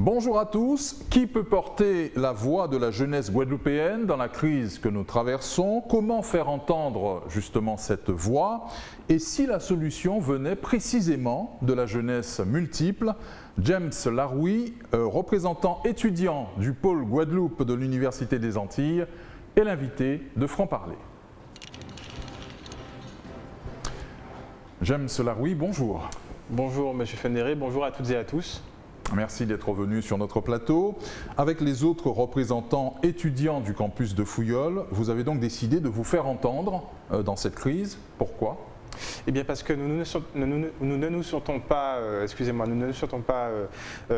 Bonjour à tous. Qui peut porter la voix de la jeunesse guadeloupéenne dans la crise que nous traversons? Comment faire entendre justement cette voix? Et si la solution venait précisément de la jeunesse multiple? James Laroui, représentant étudiant du pôle Guadeloupe de l'Université des Antilles, est l'invité de Franc-Parler. James Laroui, bonjour. Bonjour M. Fenderé, bonjour à toutes et à tous. Merci d'être venu sur notre plateau. Avec les autres représentants étudiants du campus de Fouillol, vous avez donc décidé de vous faire entendre dans cette crise. Pourquoi ? Eh bien parce que nous ne nous sentons pas,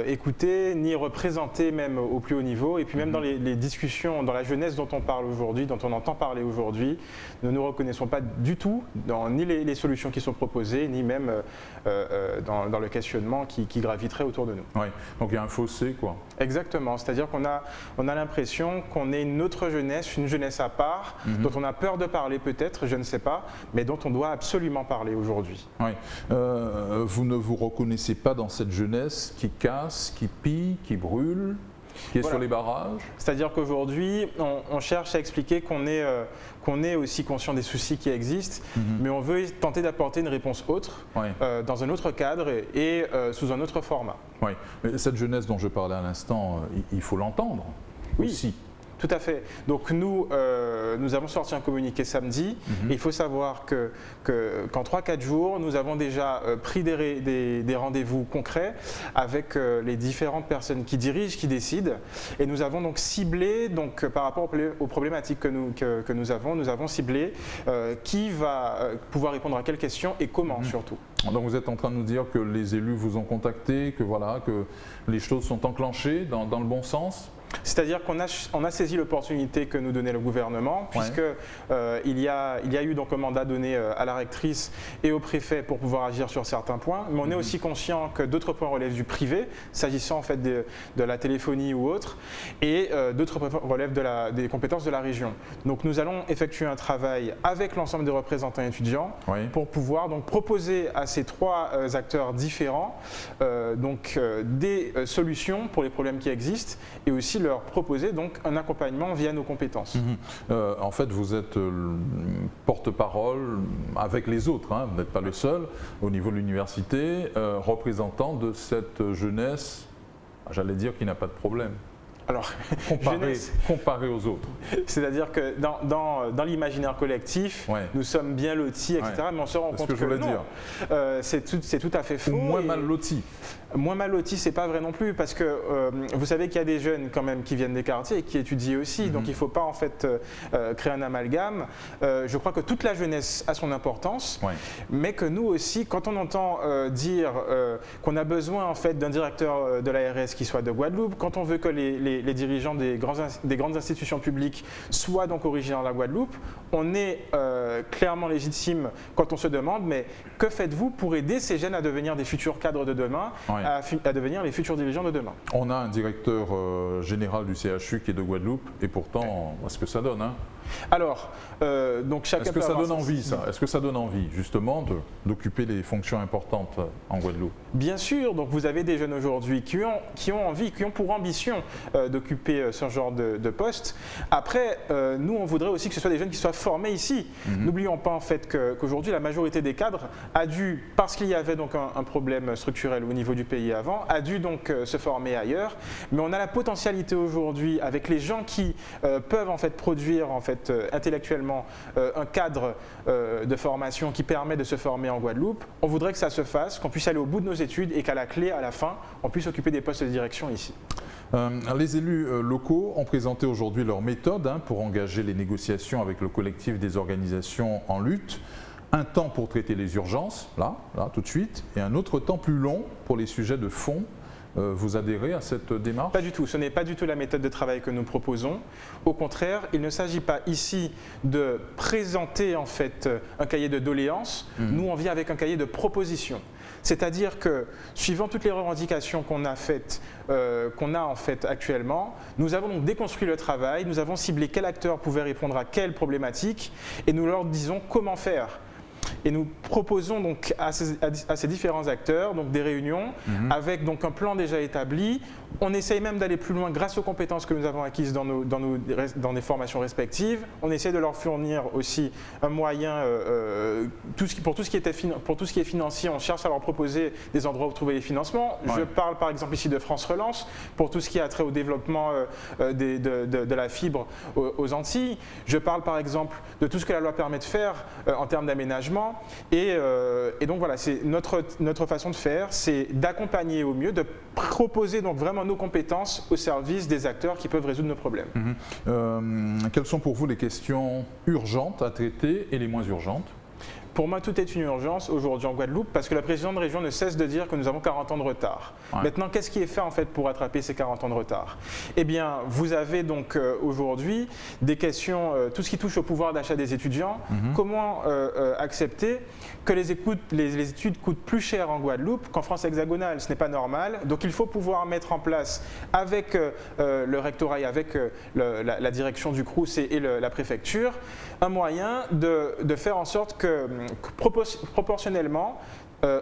écoutés ni représentés même au plus haut niveau, et puis même dans les discussions, dans la jeunesse dont on parle aujourd'hui, dont on entend parler aujourd'hui, nous ne nous reconnaissons pas du tout dans ni les solutions qui sont proposées, ni même dans le questionnement qui graviterait autour de nous. Oui, donc il y a un fossé quoi. Exactement, c'est-à-dire qu'on a l'impression qu'on est une autre jeunesse, une jeunesse à part, dont on a peur de parler peut-être, je ne sais pas, mais dont on doit absolument parler aujourd'hui. Oui. Vous ne vous reconnaissez pas dans cette jeunesse qui casse, qui pille, qui brûle, qui est sur les barrages? C'est-à-dire qu'aujourd'hui, on cherche à expliquer qu'on est aussi conscient des soucis qui existent, mais on veut tenter d'apporter une réponse autre, dans un autre cadre et sous un autre format. Oui, mais cette jeunesse dont je parlais à l'instant, il faut l'entendre aussi. Tout à fait. Donc nous avons sorti un communiqué samedi et il faut savoir qu'en 3-4 jours, nous avons déjà pris des rendez-vous concrets avec les différentes personnes qui dirigent, qui décident, et nous avons donc ciblé, par rapport aux problématiques que nous avons ciblé qui va pouvoir répondre à quelles questions et comment surtout. Donc vous êtes en train de nous dire que les élus vous ont contacté, que voilà, que les choses sont enclenchées dans le bon sens? C'est-à-dire qu'on a saisi l'opportunité que nous donnait le gouvernement, puisque il y a eu donc un mandat donné à la rectrice et au préfet pour pouvoir agir sur certains points, mais on est aussi conscient que d'autres points relèvent du privé, s'agissant en fait de la téléphonie ou autre, et d'autres points relèvent des compétences de la région. Donc nous allons effectuer un travail avec l'ensemble des représentants étudiants pour pouvoir donc proposer à ces 3 acteurs différents des solutions pour les problèmes qui existent et aussi leur proposer donc un accompagnement via nos compétences. En fait, vous êtes porte-parole avec les autres, hein, vous n'êtes pas le seul au niveau de l'université, représentant de cette jeunesse, j'allais dire, qui n'a pas de problème. Alors, comparé aux autres. C'est-à-dire que dans l'imaginaire collectif, nous sommes bien lotis, etc. Mais on se rend compte que non, c'est tout à fait faux. Ou moins mal lotis. Moins mal lotis, c'est pas vrai non plus, parce que vous savez qu'il y a des jeunes quand même qui viennent des quartiers et qui étudient aussi, donc il ne faut pas en fait créer un amalgame. Je crois que toute la jeunesse a son importance, mais que nous aussi, quand on entend dire qu'on a besoin en fait d'un directeur de l'ARS qui soit de Guadeloupe, quand on veut que les dirigeants des grandes institutions publiques soient donc originaires de la Guadeloupe, on est clairement légitime quand on se demande mais que faites-vous pour aider ces jeunes à devenir des futurs cadres de demain, à devenir les futurs dirigeants de demain? On a un directeur général du CHU qui est de Guadeloupe et pourtant, ce que ça donne, hein. Alors, donc chacun Est-ce que ça donne envie, ça? Est-ce que ça donne envie, justement, d'occuper des fonctions importantes en Guadeloupe? Bien sûr, donc vous avez des jeunes aujourd'hui qui ont envie, qui ont pour ambition d'occuper ce genre de poste. Après, nous, on voudrait aussi que ce soit des jeunes qui soient formés ici. N'oublions pas en fait qu'aujourd'hui, la majorité des cadres a dû, parce qu'il y avait donc un problème structurel au niveau du pays avant, a dû donc se former ailleurs. Mais on a la potentialité aujourd'hui, avec les gens qui peuvent en fait produire en fait intellectuellement un cadre de formation qui permet de se former en Guadeloupe. On voudrait que ça se fasse, qu'on puisse aller au bout de nos études et qu'à la clé, à la fin, on puisse occuper des postes de direction ici. Les élus locaux ont présenté aujourd'hui leur méthode pour engager les négociations avec le collectif des organisations en lutte. Un temps pour traiter les urgences, là, tout de suite, et un autre temps plus long pour les sujets de fond. Vous adhérez à cette démarche? Pas du tout, ce n'est pas du tout la méthode de travail que nous proposons. Au contraire, il ne s'agit pas ici de présenter en fait un cahier de doléances. Nous, on vient avec un cahier de propositions. C'est-à-dire que, suivant toutes les revendications qu'on a en fait actuellement, nous avons donc déconstruit le travail, nous avons ciblé quel acteur pouvait répondre à quelle problématique et nous leur disons comment faire. et nous proposons donc à ces différents acteurs donc des réunions avec donc un plan déjà établi. On essaye même d'aller plus loin grâce aux compétences que nous avons acquises dans les formations respectives. On essaie de leur fournir aussi un moyen, pour tout ce qui est financier, on cherche à leur proposer des endroits où trouver les financements. Je parle par exemple ici de France Relance, pour tout ce qui a trait au développement de la fibre aux Antilles. Je parle par exemple de tout ce que la loi permet de faire en termes d'aménagement. Et donc voilà, c'est notre façon de faire, c'est d'accompagner au mieux, de proposer donc vraiment nos compétences au service des acteurs qui peuvent résoudre nos problèmes. Quelles sont pour vous les questions urgentes à traiter et les moins urgentes ? Pour moi, tout est une urgence aujourd'hui en Guadeloupe parce que la présidente de région ne cesse de dire que nous avons 40 ans de retard. Maintenant, qu'est-ce qui est fait en fait pour rattraper ces 40 ans de retard? Eh bien, vous avez donc aujourd'hui des questions, tout ce qui touche au pouvoir d'achat des étudiants. Comment accepter que les études coûtent plus cher en Guadeloupe qu'en France hexagonale? Ce n'est pas normal. Donc, il faut pouvoir mettre en place avec le rectorat et avec la direction du CROUS et la préfecture un moyen de faire en sorte que proportionnellement,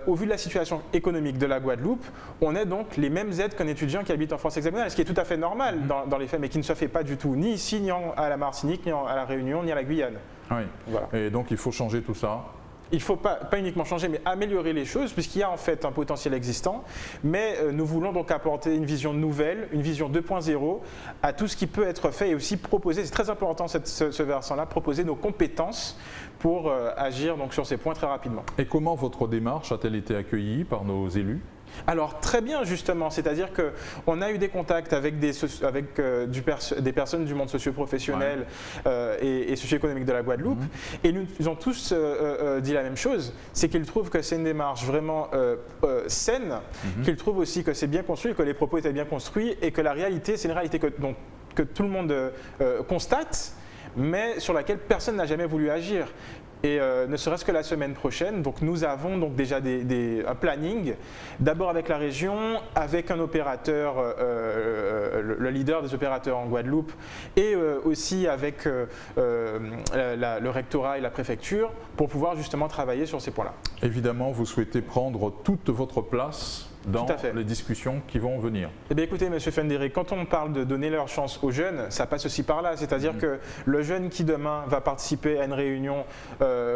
au vu de la situation économique de la Guadeloupe, on ait donc les mêmes aides qu'un étudiant qui habite en France hexagonale, ce qui est tout à fait normal dans les faits, mais qui ne se fait pas du tout, ni ici, ni à la Martinique, ni à la Réunion, ni à la Guyane. Oui. Voilà. Et donc il faut changer tout ça. Il ne faut pas uniquement changer, mais améliorer les choses, puisqu'il y a en fait un potentiel existant. Mais nous voulons donc apporter une vision nouvelle, une vision 2.0 à tout ce qui peut être fait et aussi proposer, c'est très important ce versant-là, proposer nos compétences pour agir donc, sur ces points très rapidement. Et comment votre démarche a-t-elle été accueillie par nos élus ? Alors très bien justement, c'est-à-dire qu'on a eu des contacts avec des personnes du monde socio-professionnel et socio-économique de la Guadeloupe et ils ont tous dit la même chose, c'est qu'ils trouvent que c'est une démarche vraiment saine, qu'ils trouvent aussi que c'est bien construit, que les propos étaient bien construits et que la réalité, c'est une réalité que tout le monde constate, mais sur laquelle personne n'a jamais voulu agir. Et ne serait-ce que la semaine prochaine, donc nous avons donc déjà un planning, d'abord avec la région, avec un opérateur, le leader des opérateurs en Guadeloupe, et aussi avec le rectorat et la préfecture, pour pouvoir justement travailler sur ces points-là. Évidemment, vous souhaitez prendre toute votre place dans les discussions qui vont venir. Eh bien écoutez, M. Fenderi, quand on parle de donner leur chance aux jeunes, ça passe aussi par là. C'est-à-dire que le jeune qui demain va participer à une réunion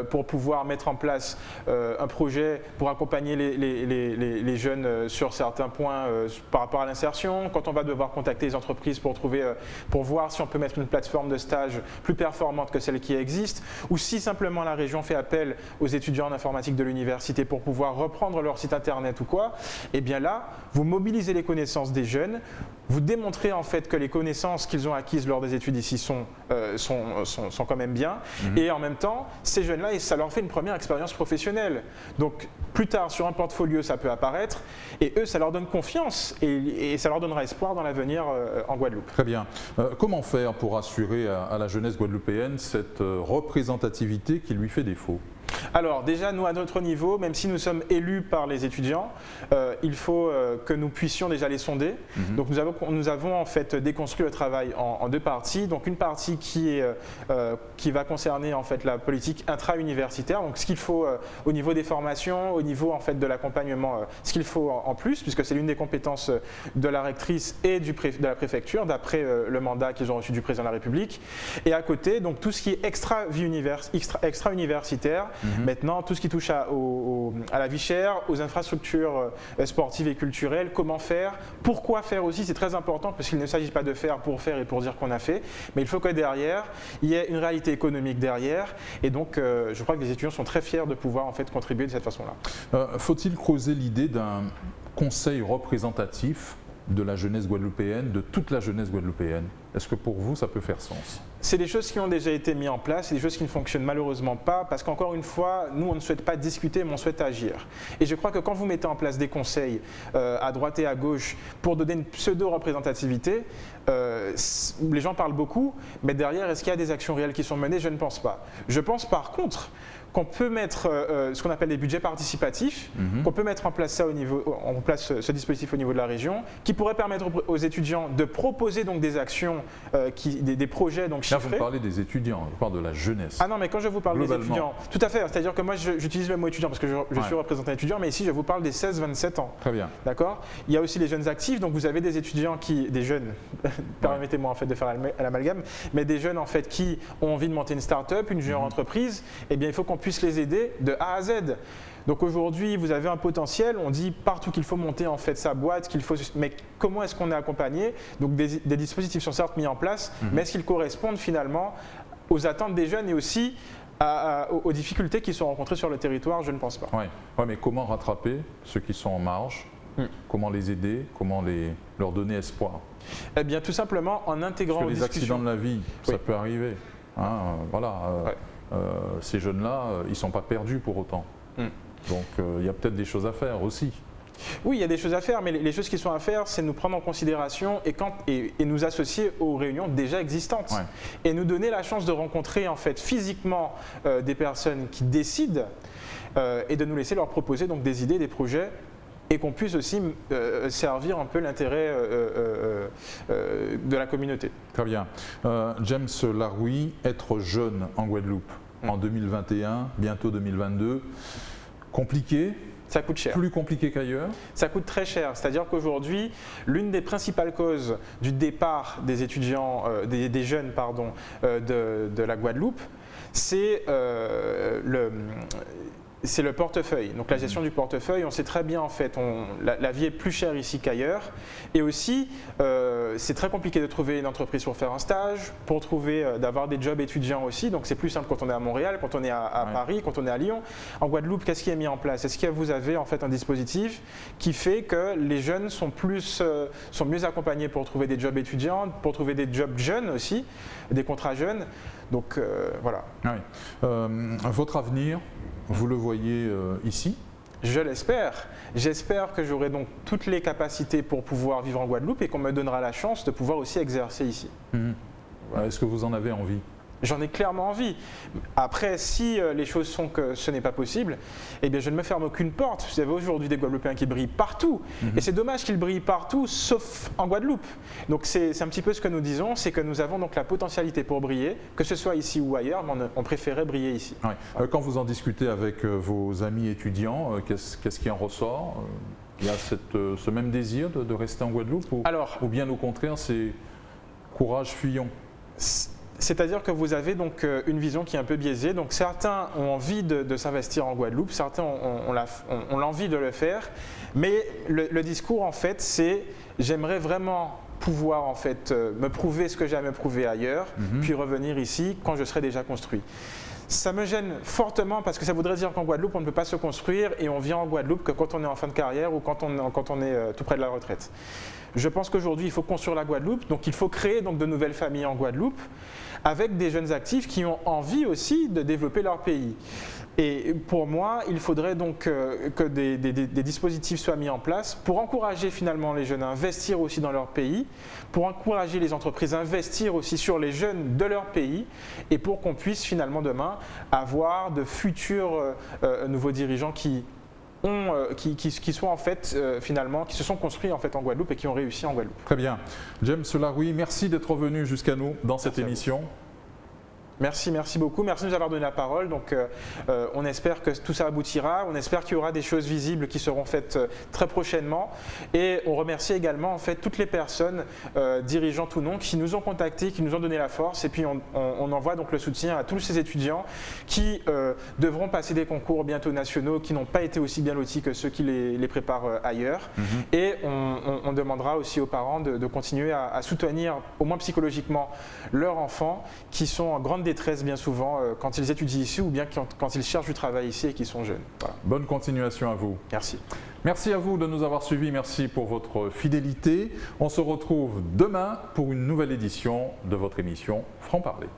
pour pouvoir mettre en place un projet pour accompagner les jeunes sur certains points par rapport à l'insertion, quand on va devoir contacter les entreprises pour voir si on peut mettre une plateforme de stage plus performante que celle qui existe, ou si simplement la région fait appel aux étudiants en informatique de l'université pour pouvoir reprendre leur site internet ou quoi, et bien là, vous mobilisez les connaissances des jeunes, vous démontrez en fait que les connaissances qu'ils ont acquises lors des études ici sont quand même bien, et en même temps, ces jeunes-là, ça leur fait une première expérience professionnelle. Donc plus tard, sur un portfolio, ça peut apparaître, et eux, ça leur donne confiance, et ça leur donnera espoir dans l'avenir en Guadeloupe. Très bien. Comment faire pour assurer à la jeunesse guadeloupéenne cette représentativité qui lui fait défaut ? Alors déjà, nous à notre niveau, même si nous sommes élus par les étudiants, il faut que nous puissions déjà les sonder. Donc nous avons en fait déconstruit le travail en deux parties. Donc une partie qui va concerner en fait la politique intra-universitaire, donc ce qu'il faut au niveau des formations, au niveau en fait de l'accompagnement, ce qu'il faut en plus, puisque c'est l'une des compétences de la rectrice et de la préfecture, d'après le mandat qu'ils ont reçu du président de la République. Et à côté, donc tout ce qui est extra-universitaire. Maintenant, tout ce qui touche à la vie chère, aux infrastructures sportives et culturelles, comment faire, pourquoi faire aussi, c'est très important parce qu'il ne s'agit pas de faire et pour dire qu'on a fait, mais il faut que derrière, il y ait une réalité économique derrière et donc je crois que les étudiants sont très fiers de pouvoir en fait contribuer de cette façon-là. Faut-il creuser l'idée d'un conseil représentatif de la jeunesse guadeloupéenne, de toute la jeunesse guadeloupéenne? Est-ce que pour vous, ça peut faire sens? C'est des choses qui ont déjà été mises en place, c'est des choses qui ne fonctionnent malheureusement pas parce qu'encore une fois, nous on ne souhaite pas discuter mais on souhaite agir. Et je crois que quand vous mettez en place des conseils à droite et à gauche pour donner une pseudo-représentativité, les gens parlent beaucoup, mais derrière, est-ce qu'il y a des actions réelles qui sont menées? Je ne pense pas. Je pense par contre qu'on peut mettre ce qu'on appelle des budgets participatifs, qu'on peut mettre en place ce dispositif au niveau de la région, qui pourrait permettre aux étudiants de proposer donc des actions, des projets donc chiffrés. Là, vous parlez des étudiants, je parle de la jeunesse. Ah non, mais quand je vous parle des étudiants, tout à fait, c'est-à-dire que moi j'utilise le mot étudiant parce que je suis représentant étudiant, mais ici je vous parle des 16-27 ans. Très bien. D'accord. Il y a aussi les jeunes actifs, donc vous avez des étudiants des jeunes, permettez-moi en fait de faire l'amalgame, mais des jeunes en fait qui ont envie de monter une start-up, une junior entreprise, eh bien il faut qu'on puisse les aider de A à Z. Donc aujourd'hui, vous avez un potentiel, on dit partout qu'il faut monter en fait sa boîte, mais comment est-ce qu'on est accompagné? Donc des dispositifs sont certes mis en place, mais est-ce qu'ils correspondent finalement aux attentes des jeunes et aussi aux difficultés qui sont rencontrées sur le territoire? Je ne pense pas. Oui, mais comment rattraper ceux qui sont en marge? Comment les aider? Comment leur donner espoir? Eh bien tout simplement en intégrant Parce que les accidents de la vie, ça peut arriver. Hein, ces jeunes-là, ils ne sont pas perdus pour autant. Donc il y a peut-être des choses à faire aussi. Oui, il y a des choses à faire, mais les choses qui sont à faire, c'est nous prendre en considération et nous associer aux réunions déjà existantes. Et nous donner la chance de rencontrer en fait physiquement des personnes qui décident et de nous laisser leur proposer donc des idées, des projets, et qu'on puisse aussi servir un peu l'intérêt de la communauté. Très bien. James Laroui, être jeune en Guadeloupe en 2021, bientôt 2022, compliqué? Ça coûte cher. Plus compliqué qu'ailleurs? Ça coûte très cher. C'est-à-dire qu'aujourd'hui, l'une des principales causes du départ des étudiants, des jeunes pardon, de la Guadeloupe, c'est le portefeuille, donc la gestion du portefeuille. On sait très bien en fait, la vie est plus chère ici qu'ailleurs, et aussi c'est très compliqué de trouver une entreprise pour faire un stage, pour d'avoir des jobs étudiants aussi, donc c'est plus simple quand on est à Montréal, quand on est à Paris, quand on est à Lyon. En Guadeloupe, qu'est-ce qui est mis en place? Est-ce que vous avez en fait un dispositif qui fait que les jeunes sont mieux accompagnés pour trouver des jobs étudiants, pour trouver des jobs jeunes aussi, des contrats jeunes? Donc voilà. Votre avenir, vous le voyez ici? Je l'espère. J'espère que j'aurai donc toutes les capacités pour pouvoir vivre en Guadeloupe et qu'on me donnera la chance de pouvoir aussi exercer ici. Voilà. Est-ce que vous en avez envie? J'en ai clairement envie. Après, si les choses sont que ce n'est pas possible, eh bien je ne me ferme aucune porte. Vous avez aujourd'hui des Guadeloupéens qui brillent partout. Et c'est dommage qu'ils brillent partout, sauf en Guadeloupe. Donc c'est un petit peu ce que nous disons, c'est que nous avons donc la potentialité pour briller, que ce soit ici ou ailleurs, mais on préférait briller ici. Quand vous en discutez avec vos amis étudiants, qu'est-ce qui en ressort? Il y a ce même désir de rester en Guadeloupe ou bien au contraire, c'est courage, fuyons? C'est-à-dire que vous avez donc une vision qui est un peu biaisée. Donc certains ont envie de s'investir en Guadeloupe, certains ont l'envie de le faire, mais le discours en fait c'est j'aimerais vraiment pouvoir en fait me prouver ce que j'ai à me prouver ailleurs, puis revenir ici quand je serai déjà construit. Ça me gêne fortement parce que ça voudrait dire qu'en Guadeloupe, on ne peut pas se construire et on vient en Guadeloupe que quand on est en fin de carrière ou quand on est tout près de la retraite. Je pense qu'aujourd'hui, il faut construire la Guadeloupe, donc il faut créer donc de nouvelles familles en Guadeloupe avec des jeunes actifs qui ont envie aussi de développer leur pays. Et pour moi, il faudrait donc que des dispositifs soient mis en place pour encourager finalement les jeunes à investir aussi dans leur pays, pour encourager les entreprises à investir aussi sur les jeunes de leur pays et pour qu'on puisse finalement demain avoir de futurs nouveaux dirigeants qui sont en fait finalement, qui se sont construits en fait en Guadeloupe et qui ont réussi en Guadeloupe. Très bien. James Laroui, merci d'être venu jusqu'à nous dans cette émission. Merci beaucoup. Merci de nous avoir donné la parole. Donc, on espère que tout ça aboutira. On espère qu'il y aura des choses visibles qui seront faites très prochainement. Et on remercie également en fait toutes les personnes, dirigeantes ou non, qui nous ont contactés, qui nous ont donné la force. Et puis, on envoie donc le soutien à tous ces étudiants qui devront passer des concours bientôt nationaux, qui n'ont pas été aussi bien lotis que ceux qui les préparent ailleurs. Et on demandera aussi aux parents de continuer à soutenir, au moins psychologiquement, leurs enfants qui sont en grande détresse bien souvent quand ils étudient ici ou bien quand ils cherchent du travail ici et qu'ils sont jeunes. Voilà. Bonne continuation à vous. Merci. Merci à vous de nous avoir suivis, merci pour votre fidélité. On se retrouve demain pour une nouvelle édition de votre émission Franc Parler.